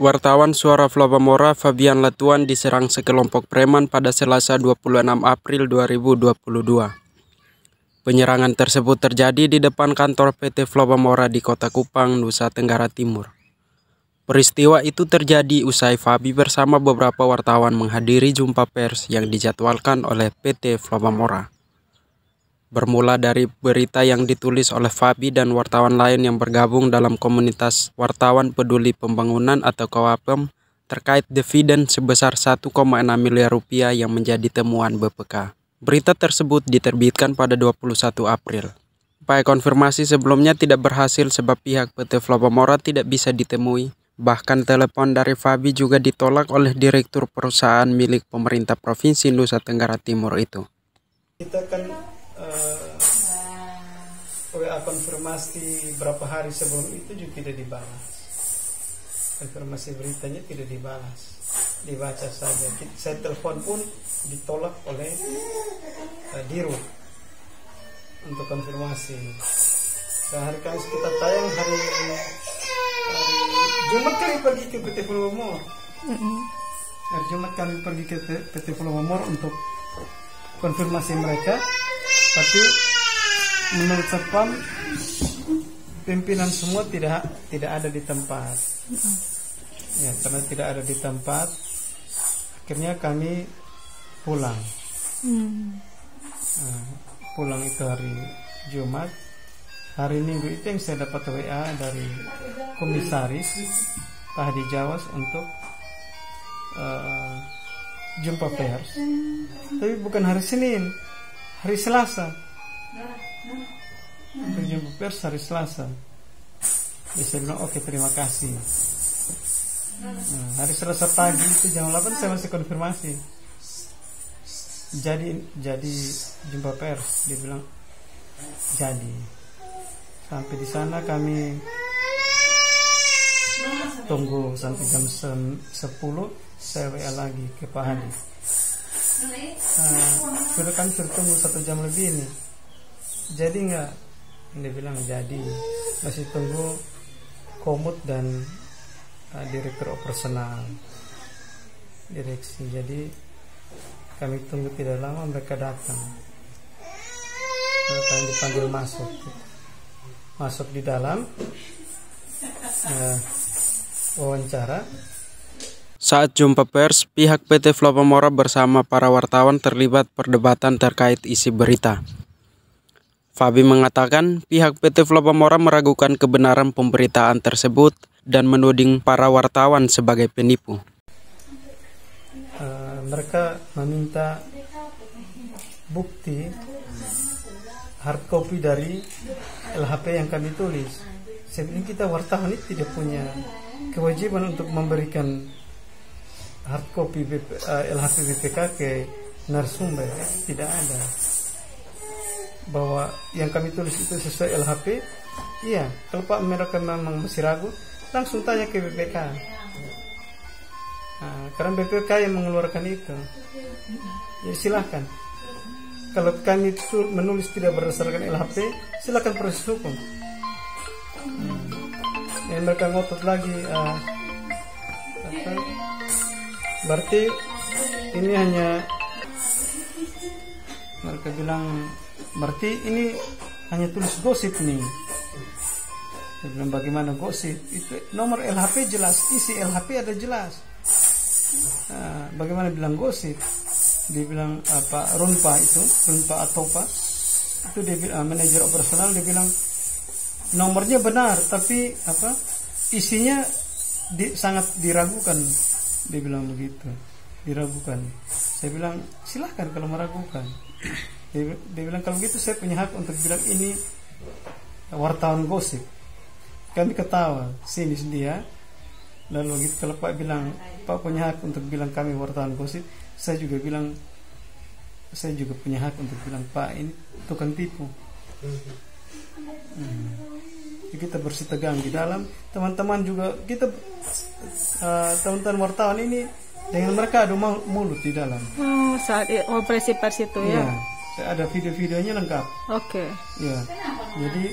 Wartawan Suara Flobamora Fabian Latuan diserang sekelompok preman pada Selasa 26 April 2022. Penyerangan tersebut terjadi di depan kantor PT Flobamora di Kota Kupang, Nusa Tenggara Timur. Peristiwa itu terjadi usai Fabi bersama beberapa wartawan menghadiri jumpa pers yang dijadwalkan oleh PT Flobamora. Bermula dari berita yang ditulis oleh Fabi dan wartawan lain yang bergabung dalam komunitas Wartawan Peduli Pembangunan atau KWAPEM terkait dividen sebesar 1,6 miliar rupiah yang menjadi temuan BPK. Berita tersebut diterbitkan pada 21 April. Upaya konfirmasi sebelumnya tidak berhasil sebab pihak PT Flobamora tidak bisa ditemui. Bahkan telepon dari Fabi juga ditolak oleh direktur perusahaan milik pemerintah Provinsi Nusa Tenggara Timur itu. Kita kan WA konfirmasi berapa hari sebelum itu juga tidak dibalas. Konfirmasi beritanya tidak dibalas, dibaca saja. Saya telepon pun ditolak oleh Dirut untuk konfirmasi. Dan hari Kamis kita tayang hari Jumat kami pergi ke PT Flobamora. Hari Jumat kami pergi ke PT Flobamora untuk konfirmasi mereka. Tapi menurut Serpam pimpinan semua tidak ada di tempat. Ya, karena tidak ada di tempat, akhirnya kami pulang. Pulang itu hari Jumat. Hari Minggu itu yang saya dapat WA dari komisaris Pak Hadi Jawas untuk jumpa pers. Tapi bukan hari Senin, hari Selasa. Untuk jumpa pers hari Selasa. Ya, saya bilang oke, terima kasih. Hari Selasa pagi itu jam 8 saya masih konfirmasi. Jadi jumpa pers, dia bilang jadi. Sampai di sana kami tunggu sampai jam 10, saya WA lagi ke Pak Hadi. Sudah kan tunggu 1 jam lebih ini. Jadi enggak? Dia bilang jadi. Masih tunggu komut dan direktur operasional direksi. Jadi kami tunggu tidak lama, mereka datang. Kami dipanggil masuk di dalam wawancara. Saat jumpa pers, pihak PT Flobamora bersama para wartawan terlibat perdebatan terkait isi berita. Fabi mengatakan pihak PT Flobamora meragukan kebenaran pemberitaan tersebut dan menuding para wartawan sebagai penipu. Mereka meminta bukti hard copy dari LHP yang kami tulis. Sebenarnya kita wartawan ini tidak punya kewajiban untuk memberikan hard copy LHP BPK ke narasumber. Tidak ada. Bahwa yang kami tulis itu sesuai LHP, iya. Kalau Pak mereka memang masih ragu, langsung tanya ke BPK. Karena BPK yang mengeluarkan itu. Ya silahkan. Kalau kami menulis tidak berdasarkan LHP, silakan proses hukum. Mereka ngotot lagi. Berarti ini hanya, mereka bilang, berarti ini hanya tulis gosip nih. Saya bilang bagaimana gosip? Itu nomor LHP jelas, isi LHP ada jelas. Bagaimana bilang gosip? Dia bilang Runpa atau Pak itu dia bilang, manajer operasional, dia bilang nomornya benar tapi isinya sangat diragukan. Dia bilang begitu, diragukan. Saya bilang silahkan kalau meragukan. Dia bilang kalau gitu saya punya hak untuk bilang ini wartawan gosip. Kami ketawa sini dia. Lalu gitu kalau Pak bilang Pak punya hak untuk bilang kami wartawan gosip, saya juga bilang saya juga punya hak untuk bilang Pak ini tukang tipu. Kita bersih tegang di dalam, teman-teman juga kita teman-teman wartawan ini dengan mereka adu mulut di dalam. Saat operasi pers itu ya. Ada video-videonya lengkap. Oke. Ya. Jadi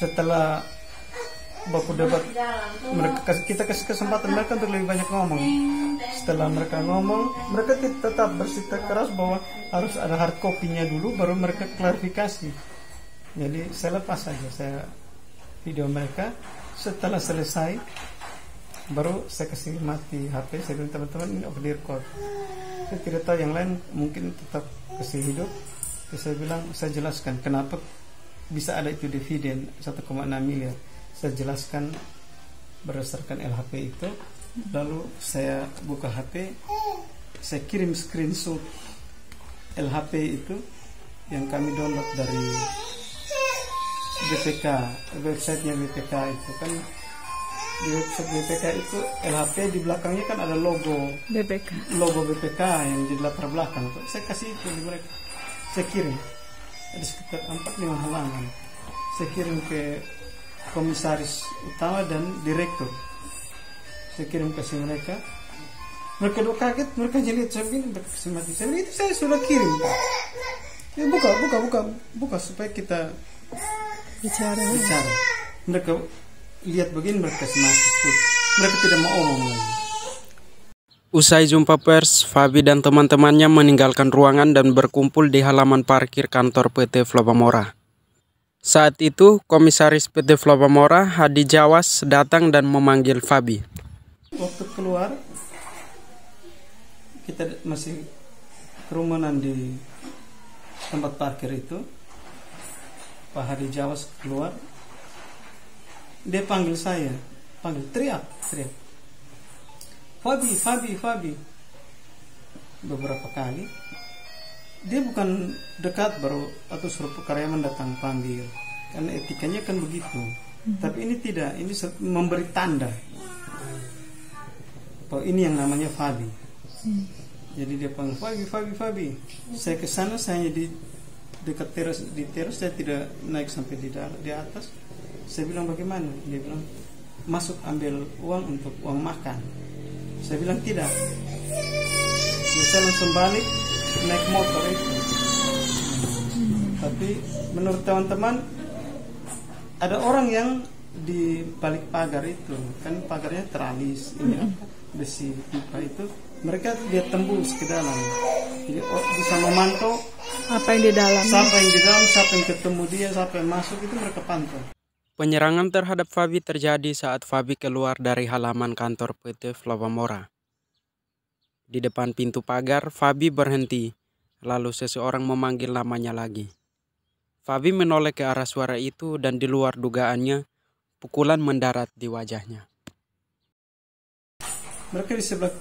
setelah baku debat, kita kasih kesempatan mereka untuk lebih banyak ngomong. Setelah mereka ngomong, mereka tetap bersikeras bahwa harus ada hard copy-nya dulu, baru mereka klarifikasi. Jadi saya lepas saja, saya video mereka. Setelah selesai, baru saya kasih mati HP. Saya bilang, teman-teman, ini off the record. Saya tidak tahu yang lain, mungkin tetap kasih hidup. Terus saya bilang, saya jelaskan kenapa bisa ada itu dividen 1,6 miliar. Saya jelaskan berdasarkan LHP itu. Lalu saya buka HP, saya kirim screenshot LHP itu yang kami download dari BPK, websitenya BPK itu kan. Di website BPK itu LHP di belakangnya kan ada logo BPK yang di latar belakang. Saya kasih itu di mereka, saya kirim, ada sekitar 4-5 halaman. Saya kirim ke komisaris utama dan direktur, saya kirim kasih mereka. Mereka dua kaget, mereka jadi saya bilang mati. Saya bilang, itu saya sudah kirim, Pak. Ya, buka supaya kita bicara. Mereka lihat begini, mereka semati. Mereka tidak mau omong lagi. Usai jumpa pers, Fabi dan teman-temannya meninggalkan ruangan dan berkumpul di halaman parkir kantor PT Flobamora. Saat itu, komisaris PT Flobamora, Hadi Jawas, datang dan memanggil Fabi. Waktu keluar, kita masih kerumunan di tempat parkir itu. Pak Hadi Jawas keluar. Dia panggil saya, teriak. Fabi. Beberapa kali. Dia bukan dekat baru atau suruh karyawan datang panggil. Karena etikanya kan begitu. Tapi ini tidak, ini memberi tanda. Oh, ini yang namanya Fabi. Jadi dia panggil Fabi. Saya ke sana, saya di dekat teras, saya tidak naik sampai di atas. Saya bilang, bagaimana? Dia bilang, masuk ambil uang untuk uang makan. Saya bilang tidak. Saya langsung balik naik motor itu. Tapi menurut teman-teman, ada orang yang di balik pagar itu, kan pagarnya teralis, ini apa, besi pipa itu, mereka dia tembus ke dalam. Jadi bisa memantau apa yang di dalam, siapa yang ketemu dia, siapa yang masuk, itu mereka pantau. Penyerangan terhadap Fabi terjadi saat Fabi keluar dari halaman kantor PT Flobamora. Di depan pintu pagar, Fabi berhenti, lalu seseorang memanggil namanya lagi. Fabi menoleh ke arah suara itu dan di luar dugaannya, pukulan mendarat di wajahnya. Mereka di sebelah,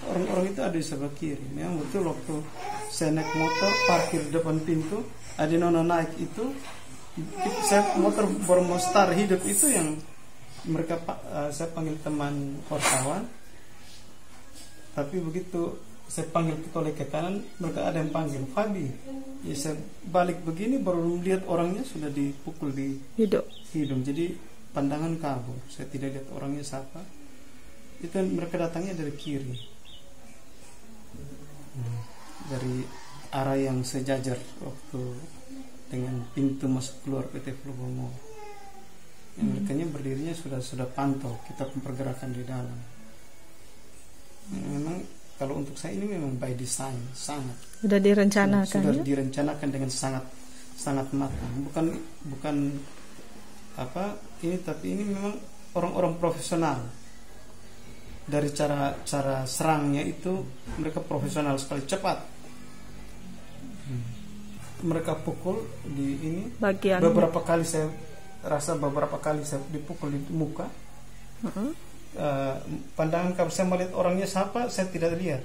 orang-orang itu ada di sebelah kiri. Memang betul waktu saya naik motor, parkir di depan pintu, ada nona naik itu, saya motor baru mau start hidup itu yang mereka, saya panggil teman wartawan. Tapi begitu saya panggil ke kanan, mereka ada yang panggil Fabi. Ya, saya balik begini baru lihat orangnya sudah dipukul di hidung. Jadi pandangan kabur. Saya tidak lihat orangnya siapa. Itu mereka datangnya dari kiri, dari arah yang sejajar waktu dengan pintu masuk keluar PT Flobamora. Mereka berdirinya sudah pantau kita pergerakan di dalam. Memang kalau untuk saya ini memang by design, sangat sudah direncanakan. Sudah direncanakan dengan sangat matang. Bukan apa ini, tapi ini memang orang-orang profesional. Dari cara serangnya itu mereka profesional sekali, cepat. Mereka pukul di ini bagian. Beberapa kali saya dipukul di muka. Pandangan kalau saya melihat orangnya siapa, saya tidak lihat.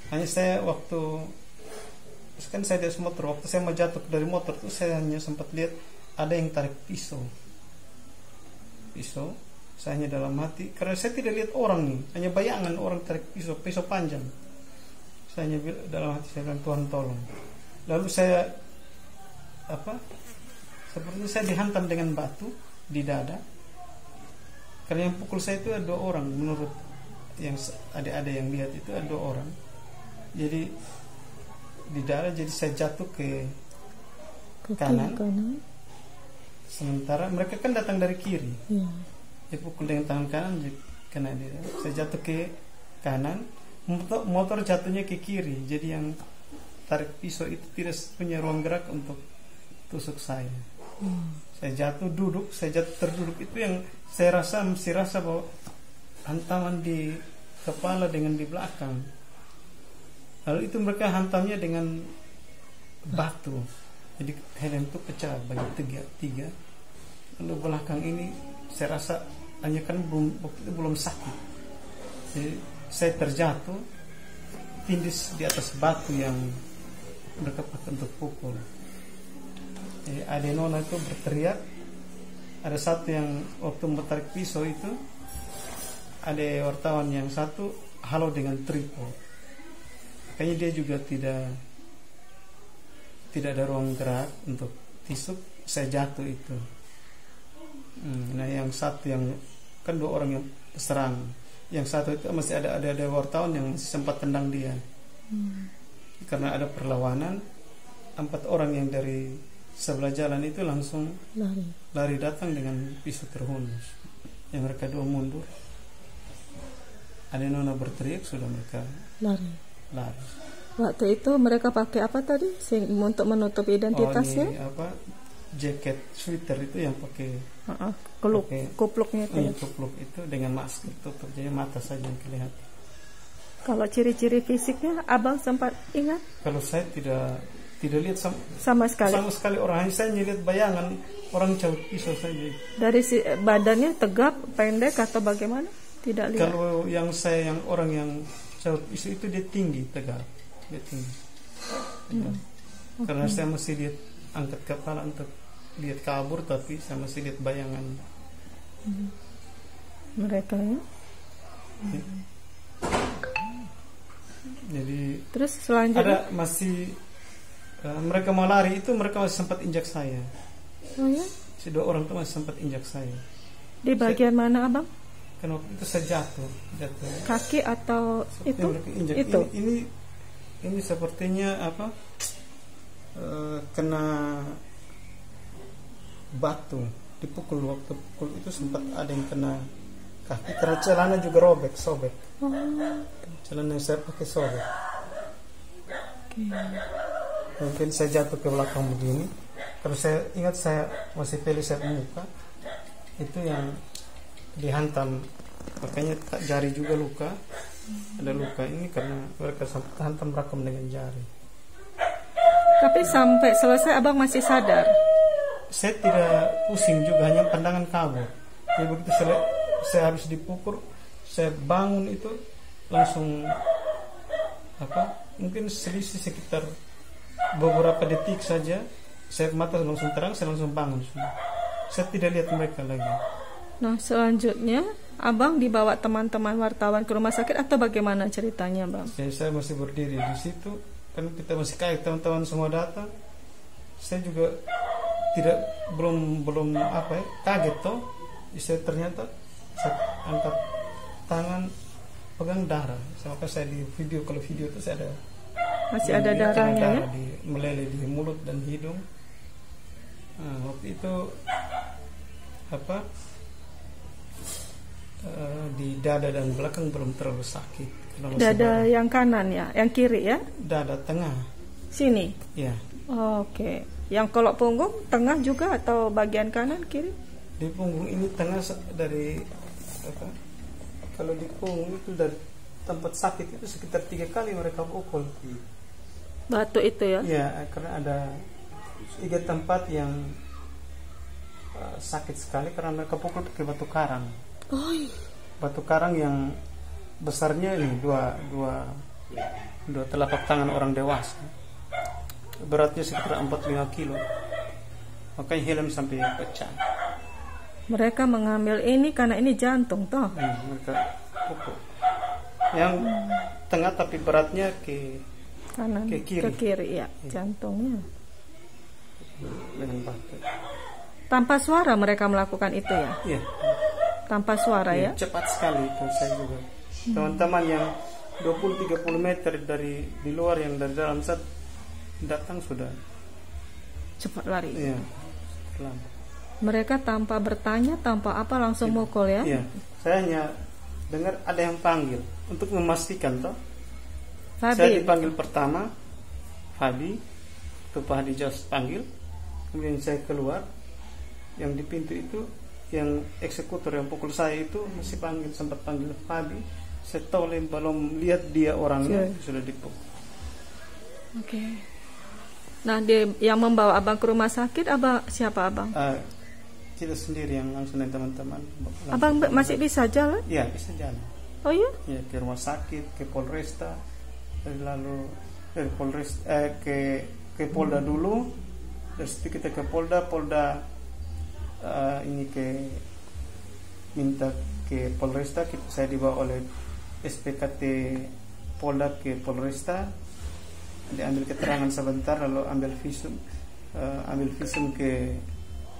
Hanya saya waktu kan saya di atas motor, waktu saya mau jatuh dari motor itu saya hanya sempat lihat ada yang tarik pisau. Saya hanya dalam hati, karena saya tidak lihat orang nih, hanya bayangan orang tarik pisau panjang. Saya hanya dalam hati, saya bilang, Tuhan tolong. Lalu saya seperti saya dihantam dengan batu di dada. Karena yang pukul saya itu ada 2 orang, menurut yang ada yang lihat itu ada 2 orang. Jadi di dada, jadi saya jatuh ke kanan. Sementara mereka kan datang dari kiri. Iya. Dia pukul dengan tangan kanan, kena dia. Saya jatuh ke kanan, motor jatuhnya ke kiri. Jadi yang tarik pisau itu tidak punya ruang gerak untuk tusuk saya. Saya jatuh terduduk. Itu yang saya masih rasa bahwa hantaman di kepala dengan di belakang. Lalu itu mereka hantamnya dengan batu. Jadi helm itu pecah bagi tiga. Lalu belakang ini saya rasa hanya kan waktu itu belum sakit. Jadi saya terjatuh, tindis di atas batu yang mereka pakai untuk pukul. Jadi ada nona itu berteriak. Ada satu yang waktu tarik pisau itu, ada wartawan yang satu halo dengan tripod. Kayaknya dia juga tidak ada ruang gerak untuk tisuk. Saya jatuh itu. Nah yang satu yang kan 2 orang yang serang, yang satu itu masih ada wartawan yang masih sempat tendang dia. Karena ada perlawanan, 4 orang yang dari sebelah jalan itu langsung lari datang dengan pisau terhunus. Yang mereka 2 mundur. Ada nona berteriak, sudah mereka lari. Waktu itu mereka pakai apa tadi untuk menutup identitasnya? Jaket sweater itu yang pakai kupluknya itu. Kupluk itu dengan masker tutup, jadi mata saja yang kelihatan. Kalau ciri-ciri fisiknya abang sempat ingat? Kalau saya tidak lihat sama sekali orang, hanya saya lihat bayangan orang cabut pisau saja. Dari badannya tegap, pendek atau bagaimana? Tidak lihat. Kalau yang orang yang cabut pisau itu dia tinggi, tegap. Dia tinggi. Karena saya masih lihat angkat kepala untuk lihat kabur, tapi saya masih lihat bayangan mereka ya. Jadi terus selanjutnya ada masih mereka mau lari itu, mereka masih sempat injak saya. Oh ya? Si 2 orang itu masih sempat injak saya. Di bagian mana abang? Karena waktu itu saya jatuh. Kaki atau itu? Itu. Ini sepertinya kena batu, dipukul. Waktu pukul itu sempat ada yang kena kaki, karena celana juga sobek. Celana yang saya pakai sobek. Mungkin saya jatuh ke belakang begini. Kalau saya ingat, saya masih pelisir muka. Itu yang dihantam, makanya jari juga luka. Ada luka ini karena mereka hantam rakam dengan jari. Tapi sampai selesai abang masih sadar? Saya tidak pusing juga, hanya pandangan kabur. Jadi begitu saya habis dipukul, saya bangun itu langsung mungkin selisih sekitar beberapa detik saja, saya mata langsung terang, saya langsung bangun. Saya tidak lihat mereka lagi. Nah selanjutnya abang dibawa teman-teman wartawan ke rumah sakit atau bagaimana ceritanya bang? Saya masih berdiri di situ, kan kita masih kaget, teman-teman semua datang. Saya juga belum kaget toh. Saya ternyata saya angkat tangan, pegang darah. Sampai saya di video, kalau video itu saya ada masih ada darahnya ya? Meleleh di mulut dan hidung. Nah, waktu itu di dada dan belakang belum terlalu sakit. Dada yang kanan ya, yang kiri ya? Dada tengah. Sini? Ya. Oke. Yang kalau punggung tengah juga atau bagian kanan kiri? Di punggung ini tengah dari kalau di punggung itu dari tempat sakit itu sekitar 3 kali mereka pukul. Batu itu ya? Ya, karena ada 3 tempat yang sakit sekali karena mereka pukul pakai batu karang. Batu karang yang besarnya ini dua telapak tangan orang dewasa. Beratnya sekitar 45 kilo. Makanya helm sampai pecah. Mereka mengambil ini karena ini jantung toh. Mereka pukul. Yang tengah tapi beratnya ke kanan, ke kiri ya, jantungnya. Dengan batu. Tanpa suara mereka melakukan itu ya? Iya. Tanpa suara ya? Cepat sekali itu saya juga. Teman-teman yang 20-30 meter dari di luar, yang dari dalam datang sudah cepat lari. Iya. Pelan. Mereka tanpa bertanya, tanpa apa langsung mukul ya? Iya, saya hanya dengar ada yang panggil untuk memastikan toh. Fabi. Saya dipanggil pertama, Fabi, itu Pak Hadi Jos panggil, kemudian saya keluar, yang di pintu itu yang eksekutor yang pukul saya itu masih sempat panggil Fabi. Saya tahu belum lihat dia orangnya sudah dipukul. Oke. Nah, dia yang membawa abang ke rumah sakit, abang siapa abang? Kita sendiri yang langsung dengan teman-teman. Abang masih bisa jalan? Iya, bisa jalan. Oh iya? Ya, ke rumah sakit, ke Polresta, lalu dari Polresta ke Polda dulu, dari situ kita ke Polda ini minta ke Polresta, saya dibawa oleh SPKT Polda ke Polresta, diambil keterangan sebentar, lalu ambil visum ke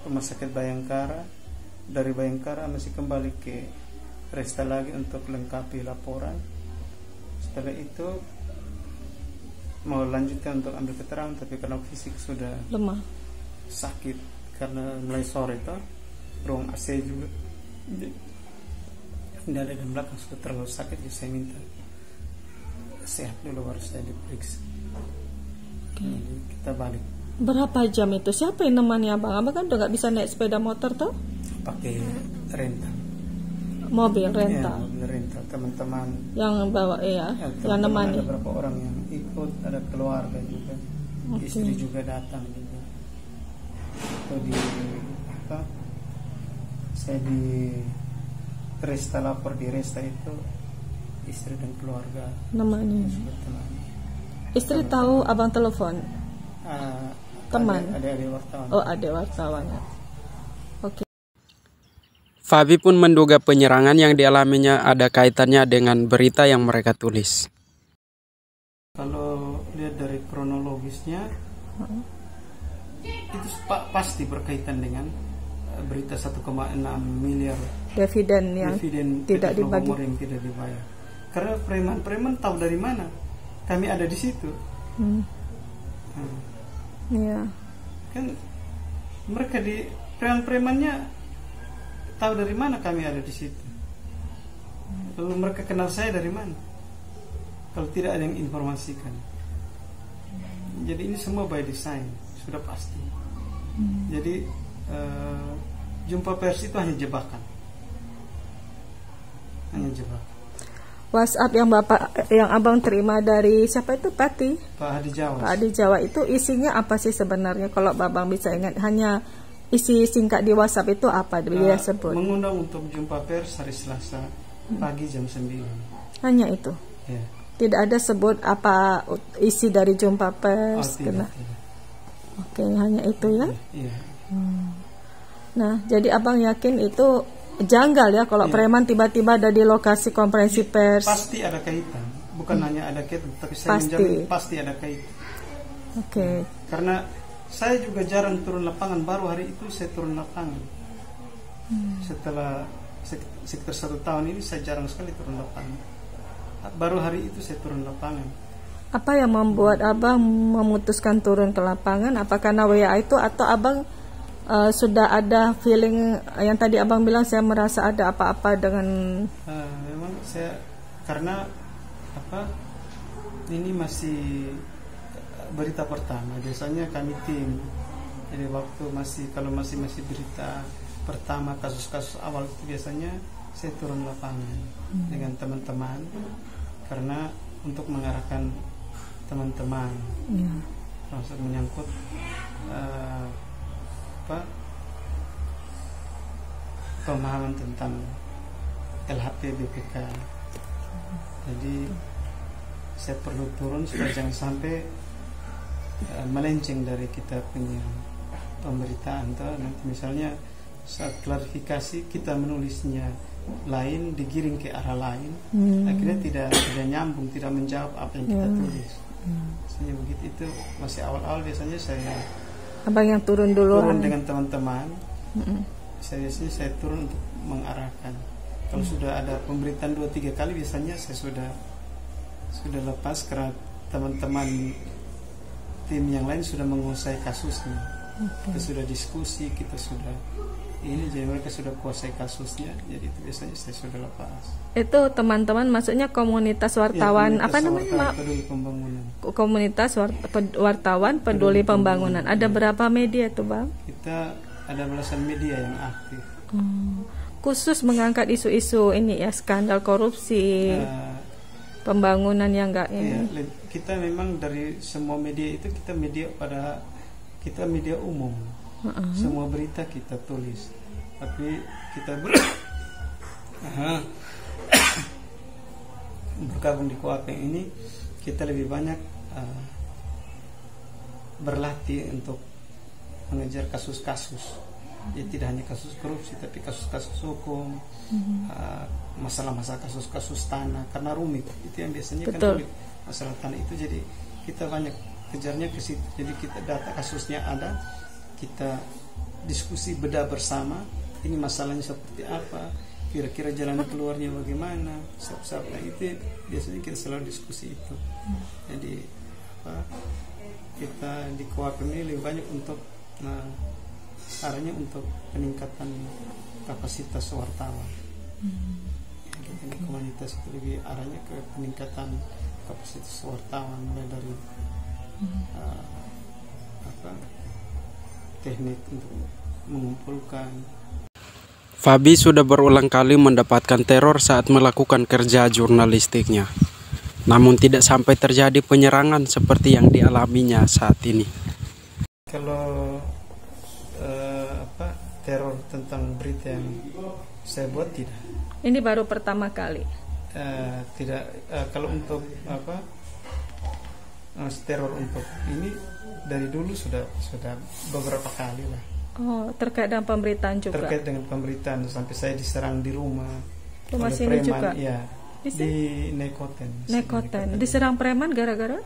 Rumah Sakit Bayangkara, dari Bayangkara masih kembali ke Resta lagi untuk lengkapi laporan. Setelah itu mau lanjutkan untuk ambil keterangan, tapi karena fisik sudah lemah, sakit karena mulai sore itu ruang AC juga dada dan belakang sudah terlalu sakit, jadi saya minta sehat dulu baru saya diperiksa. Jadi kita balik. Berapa jam itu? Siapa yang nemani abang? Abang kan udah gak bisa naik sepeda motor tuh? Pakai rental. Mobil rental. Ya, mobil rental teman-teman. Yang bawa yang nemani. Ada beberapa orang yang ikut, ada keluarga juga. Okay. Istri juga datang juga. Itu saya di Resta, lapor di Resta itu istri dan keluarga nemani. Istri teman. tahu abang telepon? Teman. Ada wartawan. Oh, ada wartawan. Oke. Fabi pun menduga penyerangan yang dialaminya ada kaitannya dengan berita yang mereka tulis. Kalau lihat dari kronologisnya, itu pasti berkaitan dengan berita 1,6 miliar dividen yang tidak dibagi, yang tidak dibayar. Karena preman-preman tahu dari mana kami ada di situ. Iya. Kan mereka di preman-premannya tahu dari mana kami ada di situ. Lalu mereka kenal saya dari mana? Kalau tidak ada yang informasikan. Jadi ini semua by design, sudah pasti. Jadi jumpa pers itu hanya jebakan. Hanya jebakan. WhatsApp yang abang terima dari siapa itu, Pati? Pak Hadi Jawa. Pak Hadi Jawa itu isinya apa sih sebenarnya? Kalau abang bisa ingat, hanya isi singkat di WhatsApp itu apa dia sebut? Mengundang untuk jumpa pers hari Selasa pagi jam 9. Hanya itu. Ya. Tidak ada sebut apa isi dari jumpa pers. Tidak. Oke, hanya itu ya. Iya. Nah, jadi abang yakin itu janggal ya kalau preman tiba-tiba ada di lokasi konferensi pers. Pasti ada kaitan, bukan hanya ada kaitan, tapi saya menjamin pasti ada kaitan. Oke. Karena saya juga jarang turun lapangan, baru hari itu saya turun lapangan. Setelah sekitar 1 tahun ini saya jarang sekali turun lapangan. Baru hari itu saya turun lapangan. Apa yang membuat abang memutuskan turun ke lapangan? Apa karena WA itu atau abang sudah ada feeling yang tadi abang bilang saya merasa ada apa-apa dengan memang saya karena ini masih berita pertama, biasanya kami tim, jadi waktu kalau masih berita pertama, kasus-kasus awal itu biasanya saya turun lapangan dengan teman-teman karena untuk mengarahkan teman-teman langsung menyangkut pemahaman tentang LHP BPK. Jadi saya perlu turun supaya jangan sampai melenceng dari kita punya pemberitaan. Nanti misalnya saat klarifikasi kita menulisnya lain, digiring ke arah lain, akhirnya tidak nyambung, tidak menjawab apa yang kita tulis. Biasanya begitu. Itu masih awal-awal biasanya saya abang yang turun dengan teman-teman. Saya turun untuk mengarahkan. Kalau sudah ada pemberitaan 2-3 kali biasanya saya sudah lepas karena teman-teman tim yang lain sudah menguasai kasusnya. Kita sudah diskusi, kita sudah ini, jadi mereka sudah kuasai kasusnya, jadi itu biasanya saya sudah lepas. Itu teman-teman maksudnya komunitas wartawan Ya, komunitas apa namanya? wartawan peduli pembangunan. Komunitas wartawan peduli pembangunan. Ada berapa media itu, Bang? Kita ada belasan media yang aktif. Khusus mengangkat isu-isu ini ya, skandal korupsi, pembangunan yang enggak ini. Ya, kita memang dari semua media itu kita media umum. Semua berita kita tulis, tapi kita bergabung di Koapeng ini kita lebih banyak berlatih untuk mengejar kasus-kasus. Jadi tidak hanya kasus korupsi, tapi kasus-kasus hukum, masalah-masalah kasus-kasus tanah, karena rumit. Itu yang biasanya kan rumit masalah tanah itu. Jadi kita banyak kejarnya ke situ. Jadi kita data kasusnya ada, kita diskusi bedah bersama, ini masalahnya seperti apa, kira-kira jalan keluarnya bagaimana, nah itu biasanya kita selalu diskusi itu. Jadi kita di Koapem ini lebih banyak untuk arahnya untuk peningkatan kapasitas wartawan. Kita di komunitas itu lebih arahnya ke peningkatan kapasitas wartawan, mulai dari teknik untuk mengumpulkan. Fabi sudah berulang kali mendapatkan teror saat melakukan kerja jurnalistiknya. Namun tidak sampai terjadi penyerangan seperti yang dialaminya saat ini. Kalau teror tentang berita yang saya buat tidak. Ini baru pertama kali. Tidak. Kalau untuk teror untuk ini dari dulu sudah beberapa kali lah. Oh, terkait dengan pemberitaan juga. Terkait dengan pemberitaan, sampai saya diserang di rumah. Rumah oleh sini preman, juga. Ya, di Nekoten. Nekoten. Diserang preman gara-gara?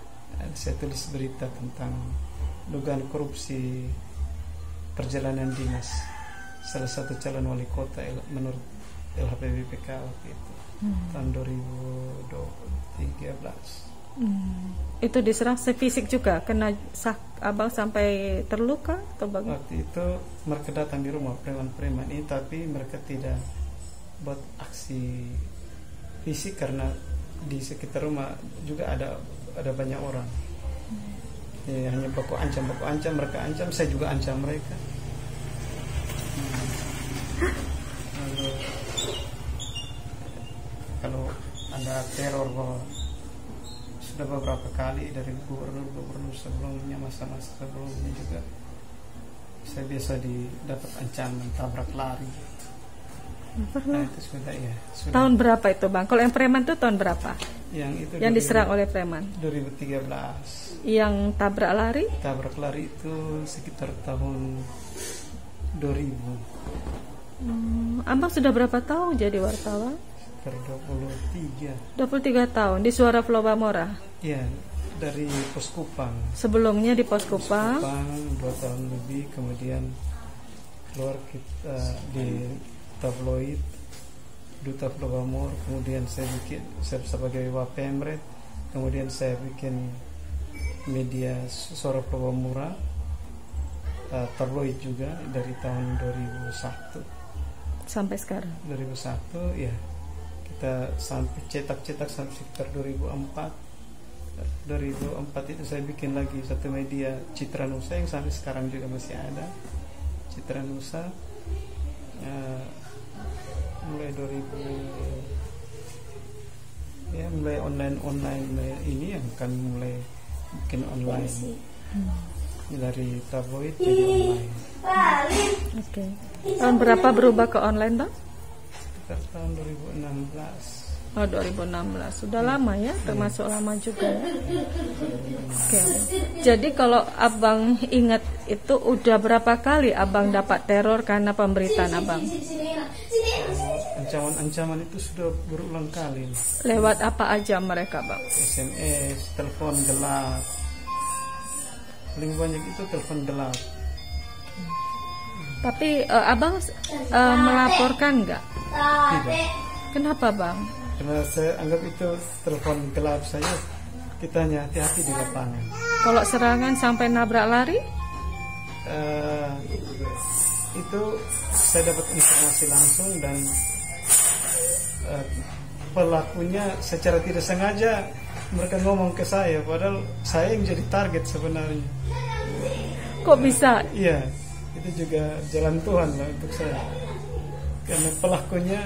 Saya tulis berita tentang dugaan korupsi perjalanan dinas salah satu calon wali kota menurut LHPBPK waktu itu tahun 2013. Itu diserang fisik juga, kena abang sampai terluka atau bagaimana? Waktu itu mereka datang di rumah preman-preman ini, tapi mereka tidak buat aksi fisik karena di sekitar rumah juga ada banyak orang. Ya, hanya baku ancam, mereka ancam, saya juga ancam mereka. Lalu, kalau ada teror bahwa sudah beberapa kali dari gubernur sebelumnya, masa-masa sebelumnya juga saya biasa dapat ancaman tabrak lari. Nah, itu sudah. Tahun berapa itu, Bang? Kalau yang preman itu tahun berapa? Yang diserang oleh preman? 2013. Yang tabrak lari? Tabrak lari itu sekitar tahun 2000. Abang sudah berapa tahun jadi wartawan? Sekitar 23. 23 tahun di Suara Flobamora? Iya, dari Pos Kupang. Sebelumnya di Pos Kupang 2 tahun lebih, kemudian keluar kita di tabloid Duta Flobamor, kemudian saya sebagai Wapemret, kemudian saya bikin media Suara Flobamora, tabloid juga dari tahun 2001 sampai sekarang. 2001 ya, kita sampai cetak sampai sekitar 2004 itu saya bikin lagi satu media Citra Nusa yang sampai sekarang juga masih ada, Citra Nusa. Mulai 2000 ya, mulai online ini yang kan mulai bikin online dari tabloid jadi online. Oke. Tahun berapa berubah ke online, Bang? Sekitar tahun 2016. Oh, 2016. Sudah lama ya, termasuk lama juga ya. Oke. Jadi kalau Abang ingat itu udah berapa kali Abang dapat teror karena pemberitaan Abang? Ancaman-ancaman itu sudah berulang kali. Lewat apa aja mereka, Bang? SMS, telepon gelap. Paling banyak itu telepon gelap. Tapi Abang melaporkan nggak? Tidak. Kenapa, Bang? Karena saya anggap itu telepon gelap saja. Kita hanya hati-hati di lapangan. Kalau serangan sampai nabrak lari? itu saya dapat informasi langsung dan pelakunya secara tidak sengaja mereka ngomong ke saya, padahal saya yang jadi target sebenarnya. Kok bisa? Iya, itu juga jalan Tuhan lah untuk saya. Karena pelakunya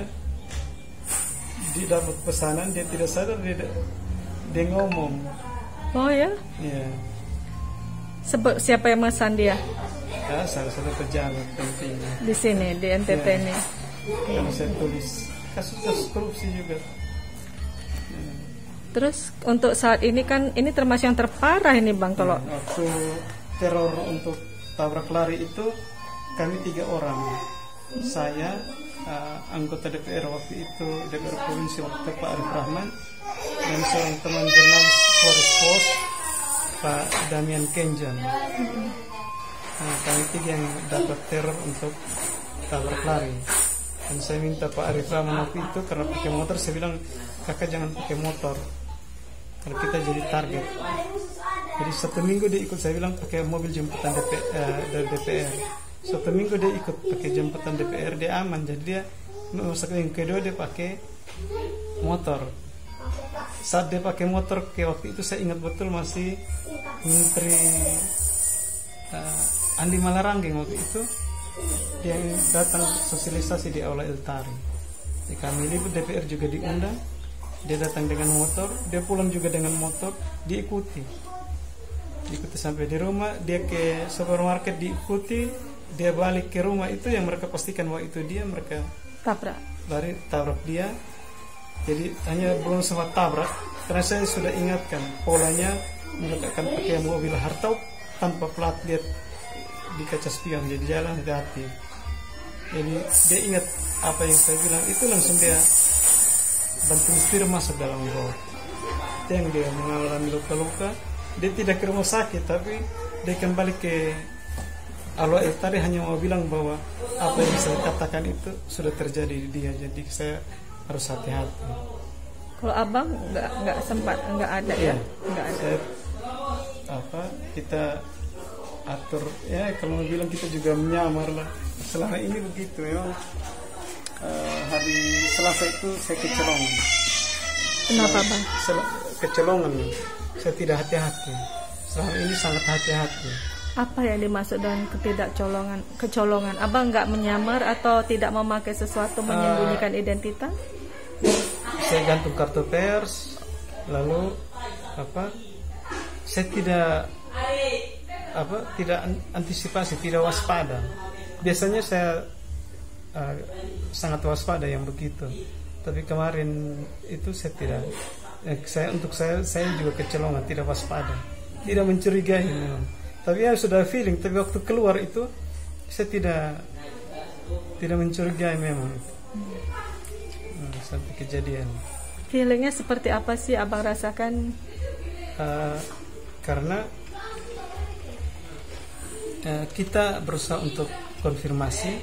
dia dapat pesanan, dia tidak sadar, dia ngomong. Oh ya? Iya. Siapa yang memesan dia? Ya, salah satu pejabat penting Di sini, di NTT Ya. ini. Karena saya tulis kasus-kasus korupsi juga. Terus untuk saat ini kan ini termasuk yang terparah ini Bang kalau Waktu teror untuk tabrak lari itu kami 3 orang. Saya anggota DPR waktu itu, DPR Provinsi waktu itu Pak Arif Rahman, dan seorang teman jurnalis Polres Pos Pak Damian Kenjan. Kami 3 yang dapat teror untuk tabrak lari. Dan saya minta Pak Arif Rahman waktu itu karena pakai motor, saya bilang kakak jangan pakai motor karena kita jadi target. Jadi 1 minggu dia ikut, saya bilang pakai mobil jemputan dari DPR. 1 minggu dia ikut pakai jemputan DPR, dia aman. Jadi dia masa yang kedua dia pakai motor. Saat dia pakai motor ke waktu itu saya ingat betul masih Menteri Andi Malaranggeng waktu itu, dia datang sosialisasi di Aula Iltari. Di kami libur DPR juga diundang. Dia datang dengan motor, dia pulang juga dengan motor, diikuti sampai di rumah, dia ke supermarket diikuti, dia balik ke rumah, itu yang mereka pastikan bahwa itu dia, mereka tabrak. lari tabrak dia. Jadi hanya belum sempat tabrak, karena saya sudah ingatkan polanya, mereka akan pakai mobil hartau tanpa plat, lihat di kaca spion, jadi jalan hati-hati. Jadi dia ingat apa yang saya bilang, itu langsung dia banting setir masuk dalam got. Itu yang dia mengalami luka-luka. Dia tidak ke rumah sakit, tapi dia kembali ke Aula tadi hanya mau bilang bahwa apa yang saya katakan itu sudah terjadi di dia. Jadi saya harus hati-hati. Kalau abang nggak sempat, nggak ada ya? Nggak ada. Kita atur ya, kalau mau bilang kita juga menyamar lah. Selama ini begitu memang. Hari Selasa itu saya kecolongan. Kenapa Bang? Kecolongan. Saya tidak hati-hati. Selama ini sangat hati-hati. Apa yang dimaksud dengan kecolongan? Abang nggak menyamar atau tidak memakai sesuatu menyembunyikan identitas? Saya gantung kartu pers, lalu saya tidak antisipasi, tidak waspada. Biasanya saya sangat waspada yang begitu, tapi kemarin itu saya tidak. Saya juga kecolongan, tidak waspada, tidak mencurigai memang. Tapi ya sudah feeling. Tapi waktu keluar itu saya tidak mencurigai memang. Sampai kejadian. Feelingnya seperti apa sih abang rasakan? Karena kita berusaha untuk konfirmasi,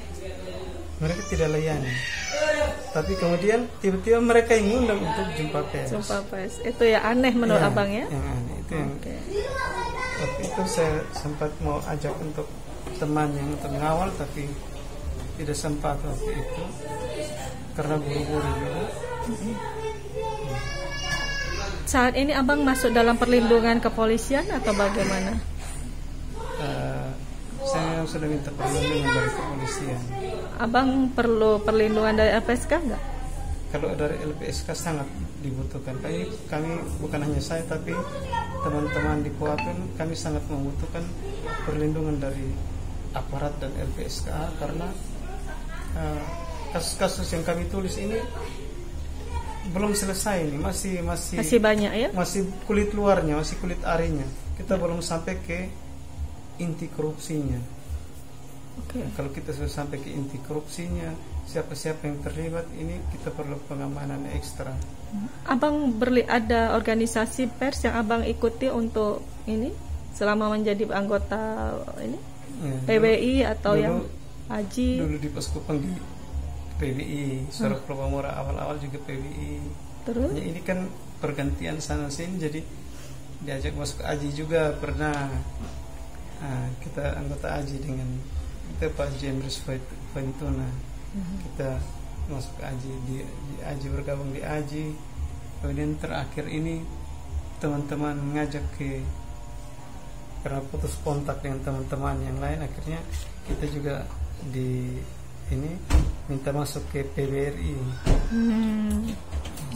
mereka tidak layani. Tapi kemudian tiba-tiba mereka yang ngundang untuk jumpa pers. Jumpa pers. Itu ya aneh menurut abang ya? Yang aneh itu yang. Waktu itu saya sempat mau ajak untuk teman yang untuk mengawal, tapi tidak sempat waktu itu karena buru-buru juga. Saat ini abang masuk dalam perlindungan kepolisian atau bagaimana? Saya sudah minta perlindungan dari kepolisian. Abang perlu perlindungan dari LPSK enggak? Kalau dari LPSK sangat dibutuhkan. Kami bukan hanya saya, tapi teman-teman di Puapin, kami sangat membutuhkan perlindungan dari aparat dan LPSK, karena kasus-kasus yang kami tulis ini belum selesai, ini masih banyak ya, masih kulit luarnya, masih kulit arinya. Kita belum sampai ke inti korupsinya. Kalau kita sudah sampai ke inti korupsinya, siapa-siapa yang terlibat, ini kita perlu pengamanan ekstra. Abang ada organisasi pers yang abang ikuti untuk ini selama menjadi anggota ini ya, PBI atau dulu, yang Haji? Dulu di Paskupang di PBI, Suara Pelopamora awal-awal juga PBI. Terus? Ya, ini kan pergantian sana sini, jadi diajak masuk Haji juga pernah. kita anggota AJI dengan kita Pak James Ventuna. Kita masuk ke AJI, di AJI, bergabung di AJI. Kemudian terakhir ini teman-teman mengajak karena putus kontak dengan teman-teman yang lain, akhirnya kita juga minta masuk ke PBRI.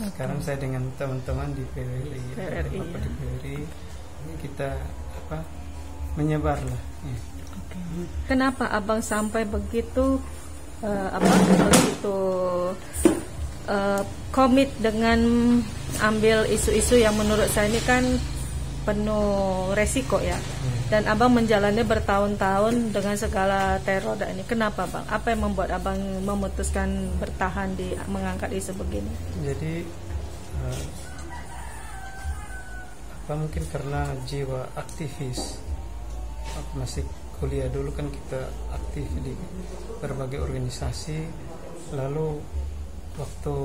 Sekarang saya dengan teman-teman di PBRI, di PBRI ini kita menyebar lah. Ya. Kenapa abang sampai begitu komit dengan ambil isu-isu yang menurut saya ini kan penuh resiko ya, dan abang menjalani bertahun-tahun dengan segala teror dan ini. Kenapa bang? Apa yang membuat abang memutuskan bertahan mengangkat isu begini? Jadi mungkin karena jiwa aktivis. Masih kuliah dulu kan kita aktif di berbagai organisasi. Lalu waktu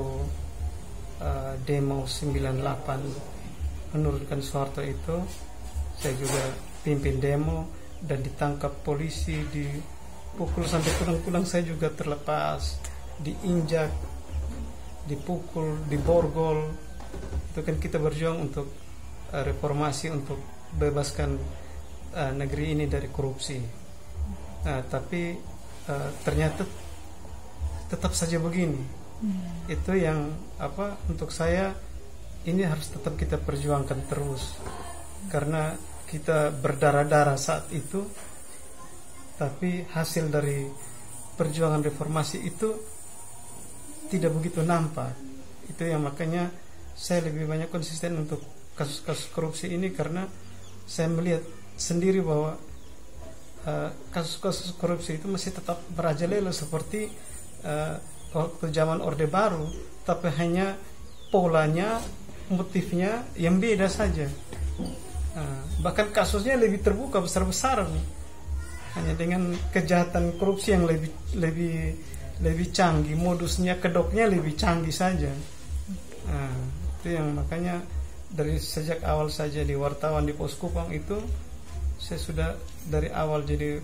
demo 98 menurunkan Soeharto itu, saya juga pimpin demo dan ditangkap polisi, dipukul sampai tulang-tulang saya juga terlepas, diinjak, dipukul, diborgol. Itu kan kita berjuang untuk reformasi, untuk bebaskan negeri ini dari korupsi. Tapi ternyata tetap saja begini. Itu yang untuk saya ini harus tetap kita perjuangkan terus, karena kita berdarah-darah saat itu, tapi hasil dari perjuangan reformasi itu tidak begitu nampak. Itu yang makanya saya lebih banyak konsisten untuk kasus-kasus korupsi ini, karena saya melihat sendiri bahwa kasus-kasus korupsi itu masih tetap merajalela seperti waktu zaman Orde Baru, tapi hanya polanya, motifnya yang beda saja. Bahkan kasusnya lebih terbuka, besar-besaran, hanya dengan kejahatan korupsi yang lebih canggih, modusnya, kedoknya lebih canggih saja. Itu yang makanya dari sejak awal saja di wartawan di Pos Kupang itu, saya sudah dari awal jadi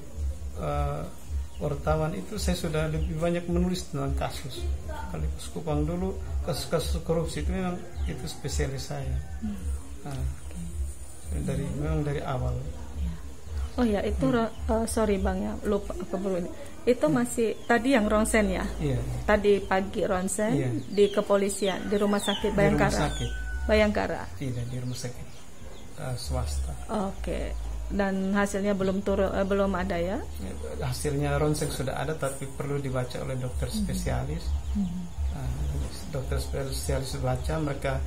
wartawan itu saya sudah lebih banyak menulis tentang kasus. Kalau di Pos Kupang dulu kasus-kasus korupsi itu memang itu spesialis saya. Memang dari awal. Oh ya, itu sorry bang ya, lupa keburu ini. Itu masih tadi yang ronsen ya? Iya. Tadi pagi ronsen di kepolisian, di rumah sakit Bayangkara. Di rumah sakit. Bayangkara. Tidak, di rumah sakit swasta. Oke. Dan hasilnya belum ada ya? Hasilnya ronsen sudah ada, tapi perlu dibaca oleh dokter spesialis. Dokter spesialis baca, mereka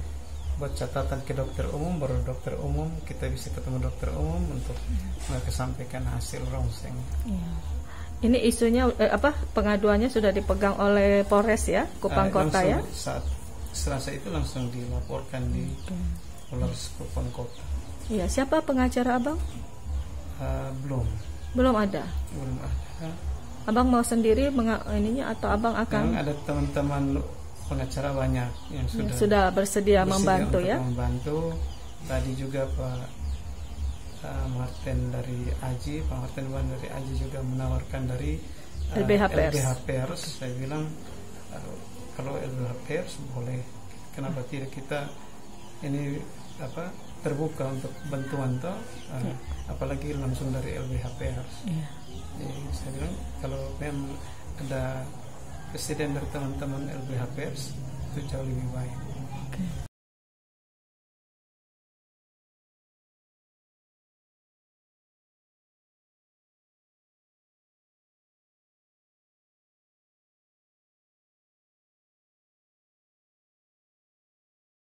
buat catatan ke dokter umum, baru dokter umum kita bisa ketemu dokter umum untuk mereka sampaikan hasil ronsen. Iya. Ini isunya pengaduannya sudah dipegang oleh Polres ya, Kupang Kota ya? Saat Selasa itu langsung dilaporkan di Polres Kupang Kota. Iya, siapa pengacara abang? Belum ada. Abang mau sendiri ininya atau abang akan? Memang ada teman-teman pengacara banyak yang sudah bersedia membantu ya. Membantu. Tadi juga Pak Martin dari AJI, Pak Martin dari AJI juga menawarkan dari LBH Pers. Saya bilang kalau LBH Pers boleh, kenapa tidak kita ini terbuka untuk bantuan apalagi langsung dari LBH Pers. Jadi saya bilang kalau memang ada presiden dari teman-teman LBH Pers itu jauh lebih baik.